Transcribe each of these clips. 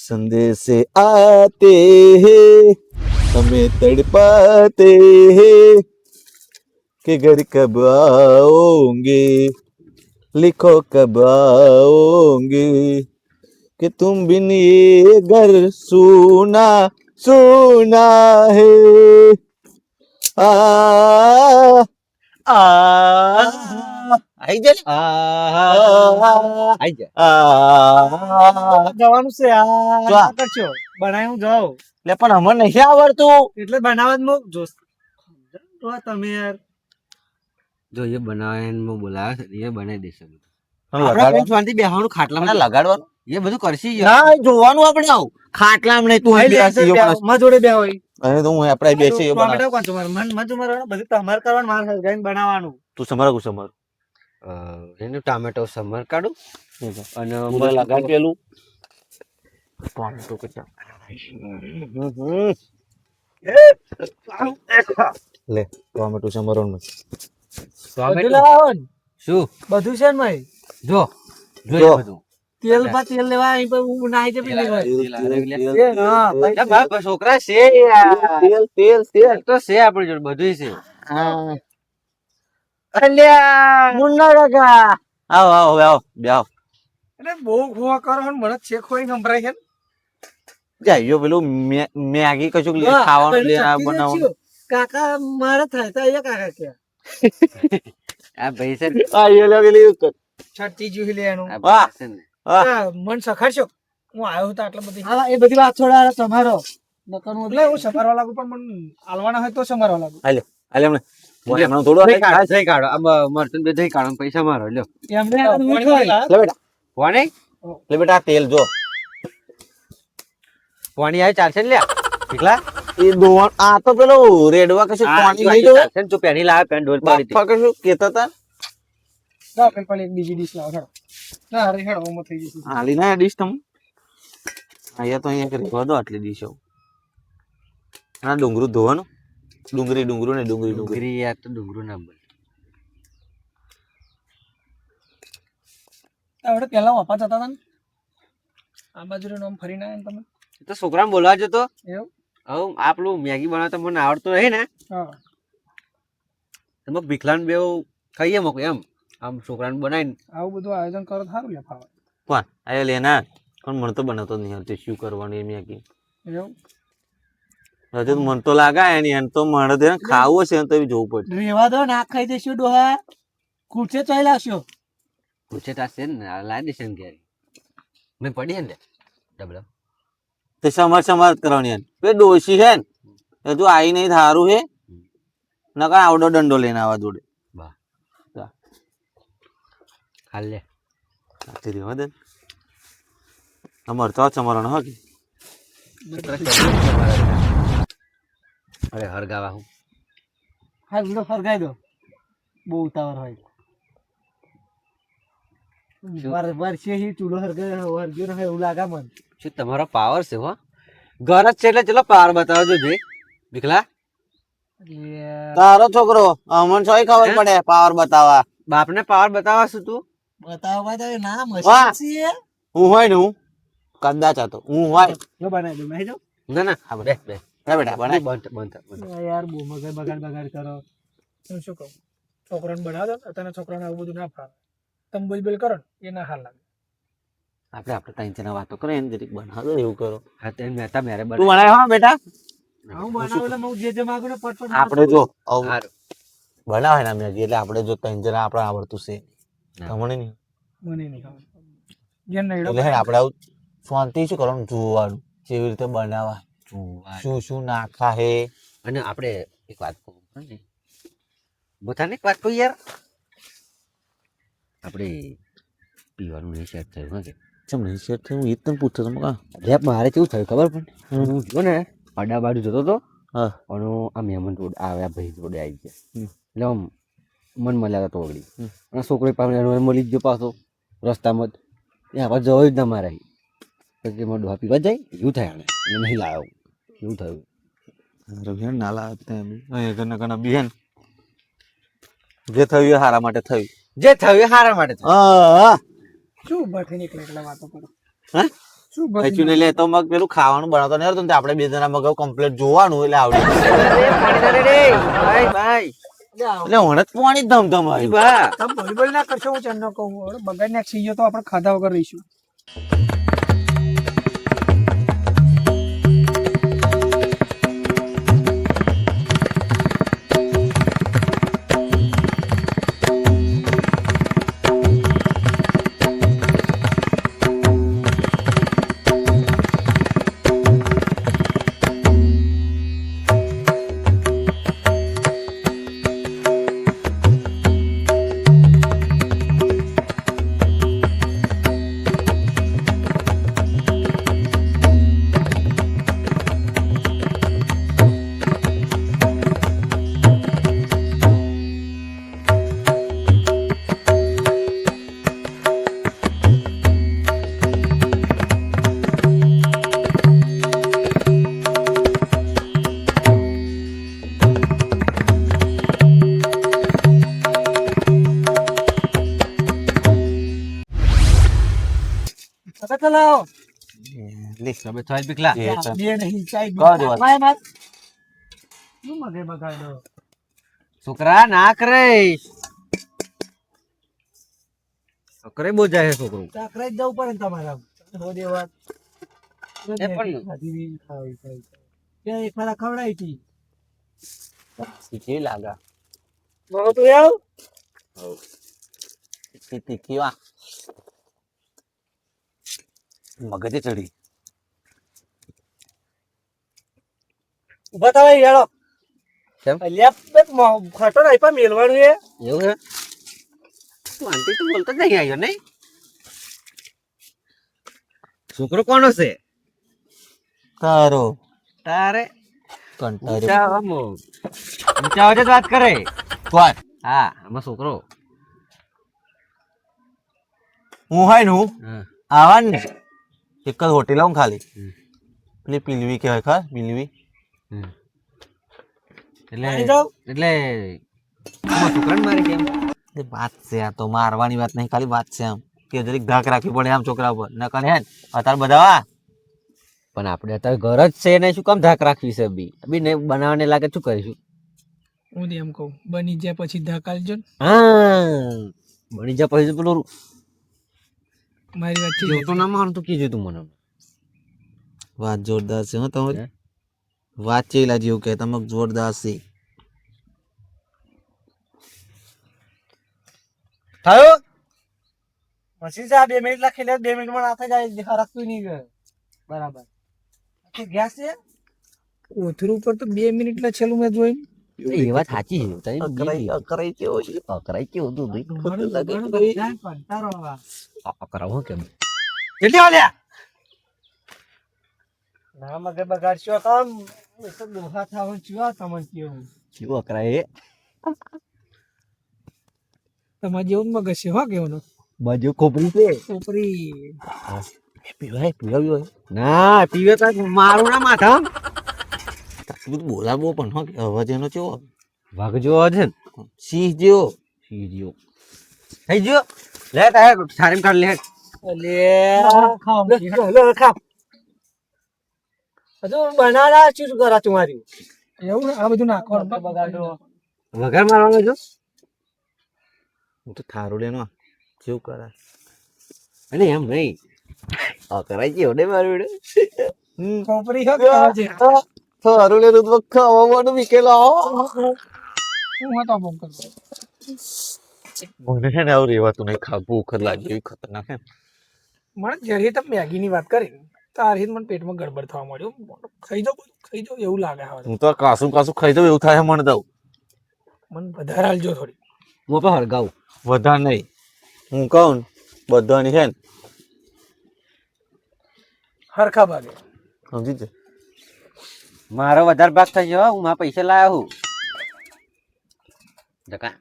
संदेशे आते हैं हमें तड़पाते हैं कि घर कब आओगे, लिखो कब आओगे कि तुम बिन ये घर सूना सूना है। आ આઈ જા આઈ જા જવાનું છે જા. કરશો બનાવી હું જાઉં લે પણ અમને નહીં આવડતું. એટલે બનાવવા જ મૂક જો તમે યાર જો એ બનાવે ને બોલાવે છે એ બનાવી દેશે બધું. પણ આપણે લગાડવાનું શાંતિ બેહવાનું ખાટલામાં લગાડવાનું એ બધું કરશી ના જોવાનું આપણે આવ ખાટલામાં નહીં તું અહીં બેસી ગયો પણ માં જોડે બે હોય અહીં તો હું આપણે બેસી ગયો પણ ટોમેટો કોણ તમારે મન મજુ મારવાનું બધું તમારે કરવાનું મારે હલગાઈને બનાવવાનું તું સમર કુ સમર એનું ટામેટો સમર કાઢું અને મને લગાડ પેલું ટોમેટો કચા લે ટોમેટો સમરવાનું બધું લાવવાનું શું બધું છે ને ભાઈ જો જો. જો બધું તેલ પા તેલ લેવા અહીં પર હું નાઈ જઈ લેવા હા અલા બાપ છોકરા છે યાર. તેલ તેલ તેલ તો છે આપણી જોડે બધું છે. અલ્યા મુન્ના કાકા આવો આવો હવે આવો બે આવો એટલે બહુ ખોવા કરો ને મને છેક ખોઈ સંભળાય છે જાય પેલું મેગી કશું લે હા, ખાવાનું પેલું લે આ ચટણી બનાવવાનું નાખ્યું. કાકા મારે થાય તો અહીંયા કાકા કે આ ભાઈ છે ને, આ એ લે પેલી છઠ્ઠી જોઈ લે એનું આ વાહ. ભાઈ છે ને. મન સખાડશો હું આવ્યો તો આટલા બધી હા એ બધી વાત છોડા તમારો નકરનું એટલે હું સફરવા લાગુ પણ મને આલવાના હોય તો સમરવા લાગુ આલે આલે હમણાં મોય હમણાં થોડું દહીં કાઢો, દહીં કાઢો. આમ મરચું બે દહીં કાઢો, પૈસા મારો લ્યો. એમને લે બેટા પાણી લે બેટા આ તેલ જો પાણી આવે ચાલશે ને લ્યા ઠીકલા એ દોણ આ તો પેલો રેડવા કશું પાણી નહીં જોવે ચાલશે ને, તું પેણી લાવે પેન ડોલ પાડી દે. બાફા કશું કેતા હતા ના પેલ એક બીજી ડીશ લાવો હેડો ના અરે હેડો ઓમો થઈ જશે હાલી ના ડીશ તમ અહીંયા તો અહીંયા રેવા દો આટલી ડીશો આ ડુંગરું ધોવાનું ડુંગળી ડુંગરું ને ડુંગળી ડુંગળી ડુંગળી યાર તો ડુંગરું ના બોલ. આવડે પેલા વાપા જતા હતા ને આ બાજુ નામ ફરીને આવ્યા ને તમે એ તો છોકરાને બોલાવા જતો. એવું હવે આ પેલું મેગી બનાવતા મને આવડતું નહીં ને હા તમે ભીખલાને બેવ ખાઈએ મોકો એમ આમ છોકરાને બનાવીને આવું બધું આયોજન કરો તો સારું લે ફાવે કોણ આયો લેના પણ મને તો બનાવતો નહીં આવતી શું કરવાનું એ મેગી એવું હજુ તો મને તો લાગે એની એને તો મને તો ખાવું હશે ને તો જોવું પડશે રેવા દો ના ખાઈ દેશું ડોહા કુચે ચોઈ લાવશો પૂછે તાશે ને લાવી દેશે ને ઘેર મેં પડી હે ને ડબલ તે સમાર સમાર કરવાની એને બે ડોશી છે ને હજુ આઈ નહીં થારું છે નકર આવડો દંડો લઈને આવા જોડે વાહ જા. હાલ લે આથી રેવા દે અમાર તો ચમરણ હો કે અરે હરગાવા હું હા તો ફરગાઈ દો બહુ ઉતાવળ હોય વર્ષે હી ચૂલો હરગાયો હરગ્યો ને એવું લાગે મન શું તમારો પાવર છે હો ઘર જ છે એટલે ચલો પાવર બતાવજો જોઈ ભીખલા તારો છોકરો અમન સોય ખબર પડે પાવર બતાવા બાપને પાવર બતાવવા શું તું બતાવવા તો ના વાહ. મશીન છે હું હોય ને હું કદાચ હતો હું હોય જો બનાવી દો મેં જો ના ના હા, બે બે લે બેટા બનાય બંધ બંધ બંધ યાર બહુ મગજ બગાડ કરો હું શું કહું છોકરાને બનાવ દો તને છોકરાને આવું બધું ના ફાવે તમે બોલ કરો ને એ ના હાલ લાગે આપણે ત્રણ જણા વાતો કરે એને જરીક બનાવ દો એવું કરો હા તે મહેતા મેરે તું બનાય હા બેટા હું બનાવેલા હું જે માગું ને પટપટ આપણે જો આવું હારું. બનાવે ને મેગી એટલે આપણે જો ત્રણ જણા આપણે આવડતું છે હા. તમને નહીં મને નહીં ખબર જેમ નહીં એટલે હે ને આપણે આવું શાંતિ શું કરવાનું જોવાનું કેવી રીતે બનાવવા શું શું નાખા હે અને આપણે એક વાત કહું ને બોથાને એક વાત કહું યાર આપણે પીવાનું નહીં સેટ થયું હા કે ચમ નહીં શેર થયું એ તને પૂછતો તમે કા લે મારે કેવું થયું ખબર પણ હું જો ને અડા બાજુ જતો હતો હા અને આ મહેમાન રોડ આવ્યા ભાઈ જોડે આવી ગયા હમ. એટલે આમ મન મળ્યા હતા તોગડી હમ. અને છોકરી પાસે એનો મળી જ ગયો પાછો રસ્તામાં જ એ આવા જવા જ ના મારે પછી મારે ડોહા પીવા જાય એવું થાય આને એટલે નહીં લાવ્યો એવું થયું રવિયાન નાલા હતા એ ઘરના ઘણા બિહેન જે થયું એ હારા માટે થયું જે થયું એ સારા માટે થયું. હા શું ઉભા થઈને એકલા એકલા વાતો કરો હા શું કશું નહીં લે તો મગ પેલું ખાવાનું બનાવતો નહીં આવડતું ને આપણે બે જણા મગાવ કમ્પ્લીટ જોવાનું એટલે આવડે એટલે હણ જ પાણી ધમધમ આવ્યું તમે વોલીબોલ ના કરશો હું ચેન કહું હવે બગાડ નાખ સીજો તો આપણે ખાધા વગર રહીશું ચલાવો તમે થોડી પીકલા બે નહીં ચાઈ કહો દેવા. શું મગે બગાડો છોકરા ના કરે છોકરે બહુ જાય છોકરું ચાકરા જ જવું પડે ને તમારા હો દેવા એ પણ- એક વાર ખવડાવી હતી તીખી લાગે બહુ તું આવ તીખી વા મગજે ચડી ઉભા થવા યાળો કેમ? અલ્યા ખટો નહીં પણ મેલવાનું એ એવું છે તું આંટી તો બોલતો જ નહીં આવ્યો નહીં છોકરો કોનો છે તારો તારે કંટાળ્યો ઊંચા અવાજે જ વાત કરે વાત હા આમાં છોકરો હું હોય ને હું હા આવા ને એક જ હોટેલ આવું ખાલી હમ. પેલી પીલવી કહેવાય ખા પીલવી એટલે આવી જાઓ. એટલે આમાં છોકરાને મારે કેમ એ વાત છે આ તો મારવાની વાત નહીં ખાલી વાત છે આમ કે જરીક ધાક રાખવી પડે આમ છોકરા ઉપર નકર હે અત્યારે બધા પણ આપણે અત્યારે ઘર જ છે ને શું કામ ધાક રાખવી છે બી ને બનાવવાને લાગે શું કરીશું હું એમ કહું બની જાય પછી ધકાલજો ને હા બની જા પછી તો પેલું મારી વાત જેવું તો ના મારું તો કીધું તું મને વાત જોરદાર છે હો તમારી હે? વાત ચેલા જેવું કે તમે જોરદાર છે થયો પછી જા 2 મિનિટ લખી લે 2 મિનિટમાં ના થઈ જાય હરકતું નહીં ગયો બરાબર ગેસ છે ઓથરું ઉપર તો 2 મિનિટ લે છેલ્લું મેં જોઈ એ વાત સાચી છે તારી અકરાઈ અકરાઈ કેવો છે અકરાઈ કેવું તું અકરાવ હું કેમ કેટલી વાલ્યા ના મગે બગાડશો કામ તો દોહા થાવ ચિયો તમને કેવું કેવું અકરાય તમારે જેવું મગજ છે હો કેવું બાજુ ખોપરી છે છોકરી પીવાય પીવાય ના પીવે તો મારું ના માથા બધું બોલાવો પણ હો કે અવાજ એનો કેવો વાઘ જોવો છે ને સિંહ જેવો સીડીઓ થઈ ગયો લે તારે સારી કાઢ લે અલે ખાવ લે ખાવ હજુ બનાના શું કરા તમારી એવું આ બધું નાખવાનું બગાડો વઘાર મારવાનો છો હું તો થારો લેનો જેવું કરાય અને એમ નહીં અકરાય છે ઓડે મારું છોકરી હો ખાવા છે થારો લેનો તો ખાવાનું મીકેલો હું હતો ફોન કરતો મને છે ને આવું રેવાતું નહીં ખા ભૂખ જ લાગી એવી ખતરનાક હે મને જરી તમે મેગીની વાત કરી તારી મને પેટમાં ગડબડ થવા મળ્યું ખાઈ જાઉં એવું લાગે હવે હું તો કાસું કાસું ખાઈ દઉં એવું થાય મને તો મને વધારે હાલજો થોડી હું પણ હળગાવું વધારે નહીં હું કહું ને બધાની છે ને હરખા ભાગે સમજી જ મારો વધારે ભાગ થઈ ગયો હું મારા પૈસા લાવ્યો હું જકા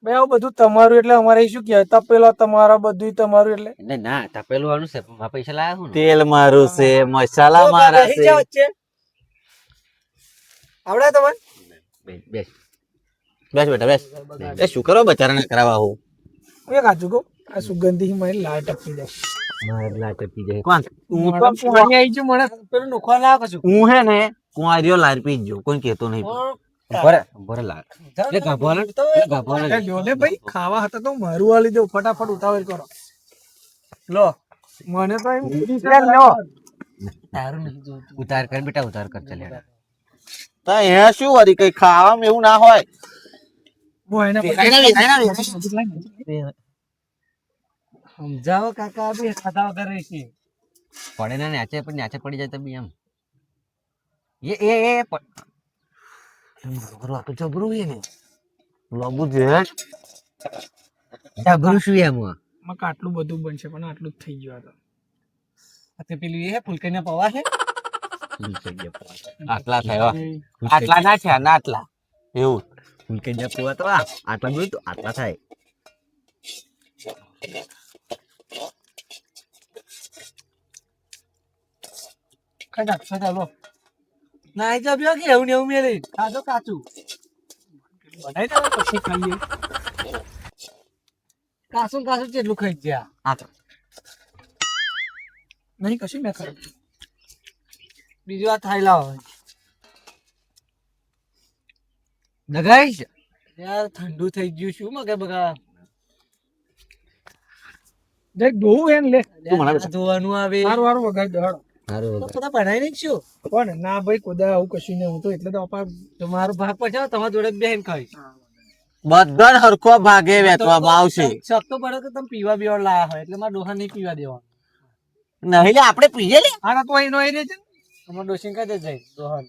ભાઈ આવું બધું તમારું એટલે અમારે શું કહેવાય તપેલો તમારો બધું તમારું એટલે એટલે ના તપેલું વાળું છે પણ મારા પૈસા લાવ્યો હું ને તેલ મારું છે મસાલા મારા બેસી છે જાઓ વચ્ચે. આવડે તમને બેસ બેસ બેટા બેસ એ શું કરો બચારાને કરાવવા હું હું એક હાચું કહું આ સુગંધી મને લાળ ટપકી જાય મારે લાટ પી જાય કોણ હું તો પાણી આવી ગયું મને પેલું નોખવા ના કશું હું હે ને કુંવારીઓ લાર પી જ જો કોઈ કહેતો નહીં બરે લાટ એ ગાભવાના જોને ભાઈ ખાવા હતા તો મારું આલી દઉં ફટાફટ ઉતાવળ કરો લો મને તો એમ લો તારું નહીં જોતું ઉતાર કર બેટા ઉતાર કર ચાલ યાર તો એ શું વળી કઈ ખાવામાં એવું ના હોય સમજાવો કાકા બી ખાધા વગર રહેશે પડે ના નાચે પણ નાચે પડી જાય તો બી એમ આ તો જબરું છે ને લાંબુ છે જબરું શું એમ આટલું બધું બનશે પણ આટલું જ થઈ ગયું આ તો પેલું એ ફૂલકઈ પૌવા છે આટલા થયા આટલા ના થયા ના આટલા એવું ફૂલકે જ્યાં પોવા તો આટલા જોયું તો આટલા થાય ચાલો ના એ જબ્યો કે એવું ને એવું મેળે ખાધો કાચું બનાવી દે પછી ખાઈએ કાચું કાચું જેટલું ખાઈ ગયા આ નહીં કશું મેં ખાયું બીજું આ થાઈ લાવો દગાઈશ યાર ઠંડુ થઈ ગયું શું મગે બગા દેખ ધોવું એમ લે તું મને ધોવાનું આવે સારું સારું વગાડી દો સારું તો બધા બનાવી નહીં શું કોણ ના ભાઈ કોદા આવું કશું નહીં હું તો એટલે તો તમારો ભાગ પછાવ તમારા જોડે બેન ખાઈશ બધા હરખો ભાગે વેચવામાં આવશે શક તો પડે કે તમે પીવા બીવા લાયા હોય એટલે મારા ડોહા નહીં પીવા દેવાનું નહીં લે આપણે પીએ લે હા તો એનો એ રહે છે ને તમારે ડોસીને કહી દે જાય ડોહા